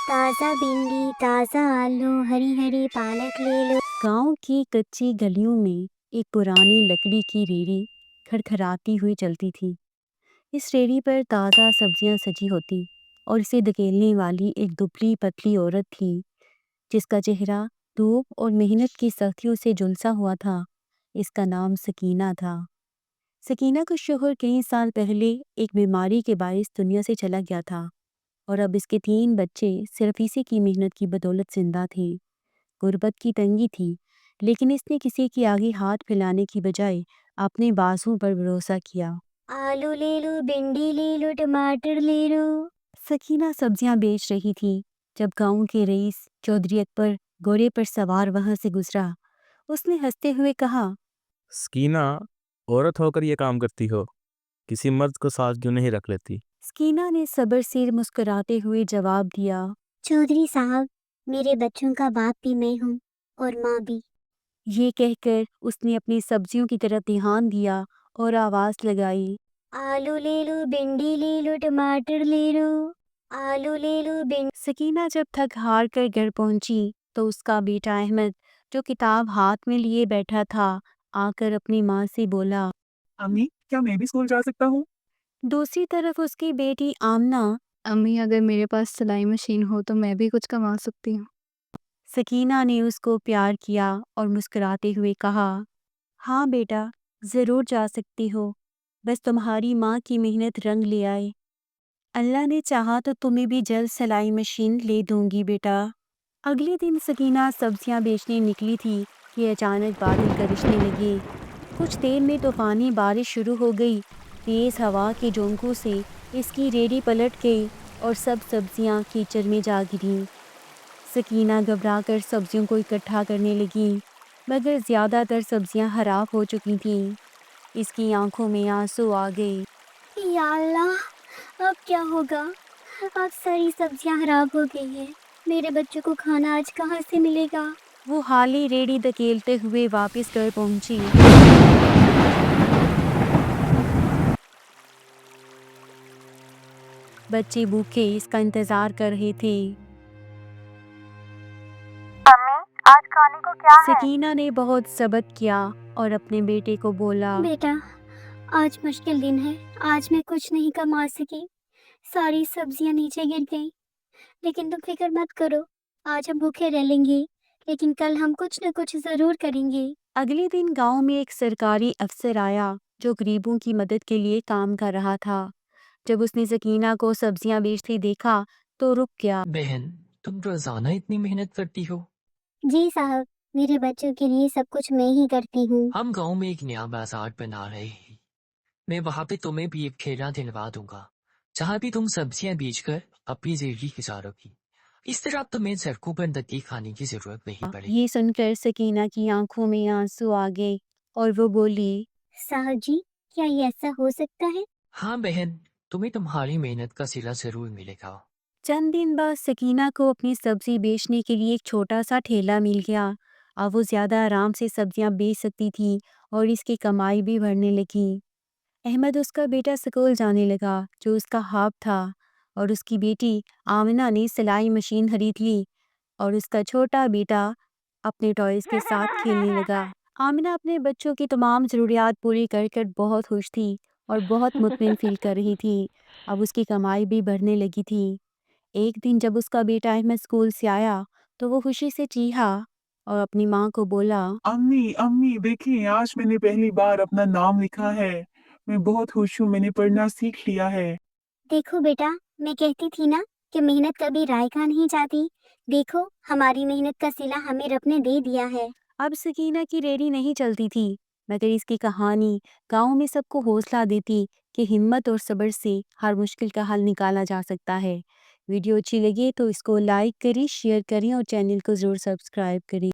ताज़ा भिंडी, ताज़ा आलू, हरी हरी पालक ले लो। गांव की कच्ची गलियों में एक पुरानी लकड़ी की रेहड़ी खड़खड़ाती हुई चलती थी। इस रेहड़ी पर ताज़ा सब्जियां सजी होती और इसे धकेलने वाली एक दुबली पतली औरत थी, जिसका चेहरा धूप और मेहनत की सख्तियों से झुलसा हुआ था। इसका नाम सकीना था। सकीना का शौहर कई साल पहले एक बीमारी के बायस दुनिया से चला गया था और अब इसके 3 बच्चे सिर्फ इसी की मेहनत की बदौलत जिंदा थे। गुर्बत की तंगी थी, लेकिन इसने किसी के आगे हाथ फैलाने की बजाय अपने बाजुओं पर भरोसा किया। आलू ले लो, भिंडी ले लो, टमाटर ले लो। सकीना सब्जियां बेच रही थी जब गांव के रईस चौधरी अकबर घोड़े पर सवार वहां से गुजरा। उसने हंसते हुए कहा, स्कीना, औरत होकर ये काम करती हो, किसी मर्द को साथ क्यों नहीं रख लेती? स्कीना ने सब्र से मुस्कुराते हुए जवाब दिया, चौधरी साहब, मेरे बच्चों का बाप भी मैं हूँ और माँ भी। ये कहकर उसने अपनी सब्जियों की तरफ ध्यान दिया और आवाज लगाई, आलू ले लो, भिंडी ले लो, टमाटर ले लो। आलू ले लो, भिंडी। सकीना जब थक हार कर घर पहुंची तो उसका बेटा अहमद, जो किताब हाथ में लिए बैठा था, आकर अपनी माँ से बोला। अम्मी, क्या मैं भी स्कूल जा सकता हूँ? दूसरी तरफ उसकी बेटी आमना, अम्मी, अगर मेरे पास सिलाई मशीन हो तो मैं भी कुछ कमा सकती हूँ। सकीना ने उसको प्यार किया और मुस्कुराते हुए कहा, हाँ बेटा, ज़रूर जा सकती हो, बस तुम्हारी माँ की मेहनत रंग ले आए। अल्लाह ने चाहा तो तुम्हें भी जल्द सिलाई मशीन ले दूंगी बेटा। अगले दिन सकीना सब्जियां बेचने निकली थी कि अचानक बादल गरजने लगे। कुछ देर में तूफानी बारिश शुरू हो गई। तेज हवा के झोंकों से इसकी रेहड़ी पलट गई और सब सब्जियां कीचड़ में जा गिरीं। सकीना घबराकर सब्जियों को इकट्ठा करने लगी, मगर ज़्यादातर सब्जियां खराब हो चुकी थीं। इसकी आंखों में आंसू आ गए। या अल्लाह, अब क्या होगा? अब सारी सब्जियां खराब हो गई हैं। मेरे बच्चों को खाना आज कहाँ से मिलेगा? वो हाली रेहड़ी धकेलते हुए वापस घर पहुंची। बच्चे भूखे इसका इंतजार कर रहे थे। अम्मी, आज खाने को क्या है? सकीना ने बहुत सब्र किया और अपने बेटे को बोला, बेटा, आज मुश्किल दिन है। आज मैं कुछ नहीं कमा सकी। सारी सब्जियां नीचे गिर गई। लेकिन तुम फिक्र मत करो, आज हम भूखे रह लेंगे, लेकिन कल हम कुछ न कुछ जरूर करेंगे। अगले दिन गांव में एक सरकारी अफसर आया जो गरीबों की मदद के लिए काम कर रहा था। जब उसने सकीना को सब्जियां बेचते देखा तो रुक गया। बहन, तुम रोजाना इतनी मेहनत करती हो? जी साहब, मेरे बच्चों के लिए सब कुछ मैं ही करती हूँ। हम गांव में एक नया बाजार बना रहे हैं। मैं वहां पे तुम्हें भी एक ठेला दिलवा दूंगा, जहाँ भी तुम सब्जियां बेचकर अपनी जिंदगी गुजारोगी। इस तरह तुम्हें सड़कों पर धक्के खाने की जरूरत नहीं पड़ेगी। ये सुनकर सकीना की आंखों में आंसू आ गए और वो बोली, साहब जी, क्या ये ऐसा हो सकता है? हाँ बहन, तुम्हें तुम्हारी मेहनत का सिला जरूर मिलेगा। चंद दिन बाद सकीना को अपनी सब्जी बेचने के लिए एक छोटा सा ठेला मिल गया। अब वो ज़्यादा आराम से सब्जियां बेच सकती थी और इसकी कमाई भी बढ़ने लगी। अहमद उसका बेटा स्कूल जाने लगा, जो उसका ख्वाब था, और उसकी बेटी आमिना ने सिलाई मशीन खरीद ली और उसका छोटा बेटा अपने टॉयज़ के साथ खेलने लगा। आमिना अपने बच्चों की तमाम ज़रूरियात पूरी कर कर बहुत खुश थी और बहुत मुतमिन फील कर रही थी। अब उसकी कमाई भी बढ़ने लगी थी। एक दिन जब उसका बेटा अहमद स्कूल से आया तो वो खुशी से चीखा और अपनी माँ को बोला, अम्मी, अम्मी, देखिए, आज मैंने पहली बार अपना नाम लिखा है। मैं बहुत खुश हूँ, मैंने पढ़ना सीख लिया है। देखो बेटा, मैं कहती थी ना कि मेहनत कभी राय खा नहीं जाती। देखो, हमारी मेहनत का सिला हमें रब ने दे दिया है। अब सकीना की रेडी नहीं चलती थी, मगर इसकी कहानी गांव में सबको हौसला देती कि हिम्मत और सब्र से हर मुश्किल का हल निकाला जा सकता है। वीडियो अच्छी लगे तो इसको लाइक करें, शेयर करें और चैनल को ज़रूर सब्सक्राइब करें।